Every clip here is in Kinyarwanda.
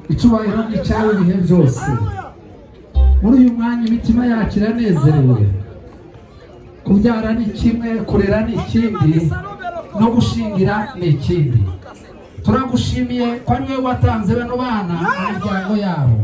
icyubahiro icyawe ibihe byose. Muri uyu mwanya imitima yacu iranezerewe. Kubyara ni kimwe, kurera ni ikindi, no gushingira ni ikindi. Turagushimiye ko ari wowe watanze bano bana imiryango yabo,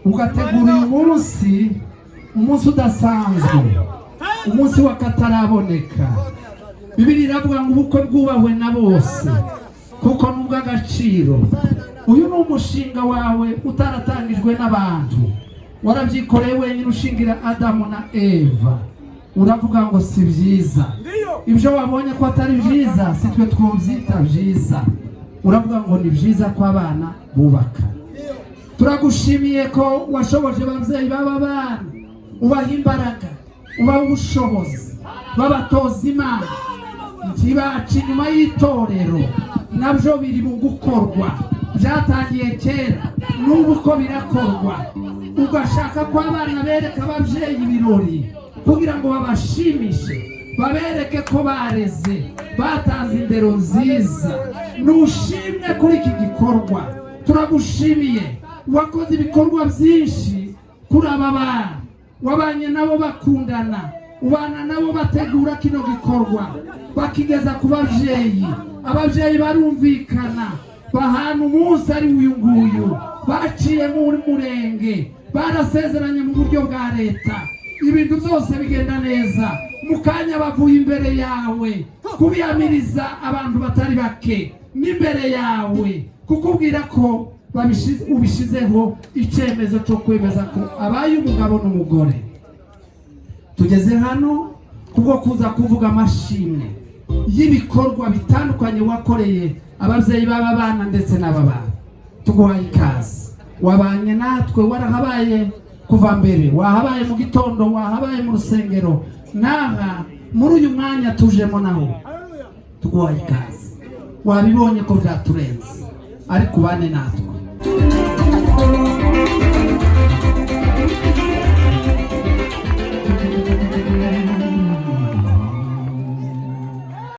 ugategura uyu munsi, umunsi udasanzwe, umunsi wakataraboneka. Bibiliya iravuga ngo ubukwe bwubahwe na bose kuko n'ubw'agaciro. Uyu ni umushinga wawe utaratangijwe n'abantu, warabyikoreye wenyine ushingira Adamu na Eva. Uravuga ngo si byiza, ibyo wabonye ko atari byiza si twe twubyita byiza. Uravuga ngo ni byiza ko abana bubaka. Turagushimiye ko washoboje ababyeyi baba bana, ubaha imbaraga, ubaha ubushobozi, babatoza Imana. Ntibaca inyuma y'itorero, nabyo biri mu gukorwa, byatangiye kera n'ubu ko birakorwa. Ugashaka ko abana bereka ababyeyi ibirori kugira ngo babashimishe, babereke ko bareze, batanze indero nziza. Nushimwe kuri iki gikorwa, turagushimiye. Wakoze ibikorwa byinshi kuri aba bana, wabanye nabo bakundana, ubana nabo bategura kino gikorwa, bakigeza ku babyeyi. Ababyeyi barumvikana, bahana umunsi ari uyu nguyu, baciye muri murenge, barasezeranye mu buryo bwa leta, ibintu byose bigenda neza. Mu kanya bavuye imbere yawe kubiyamiriza abantu batari bake, n'imbere yawe kukubwira ko ubishizeho icyemezo cyo kwemeza ko abaye umugabo n'umugore. Tugeze hano kubwo kuza kuvuga amashimwe y'ibikorwa bitandukanye wakoreye ababyeyi b'aba bana ndetse n'aba bana. Tuguhaye ikaze, wabanye natwe, warahabaye kuva mbere, wahabaye mu gitondo, wahabaye mu rusengero, naha muri uyu mwanya tujemo naho. Tuguhaye ikaze, wabibonye ko byaturenze, ariko ubane natwe.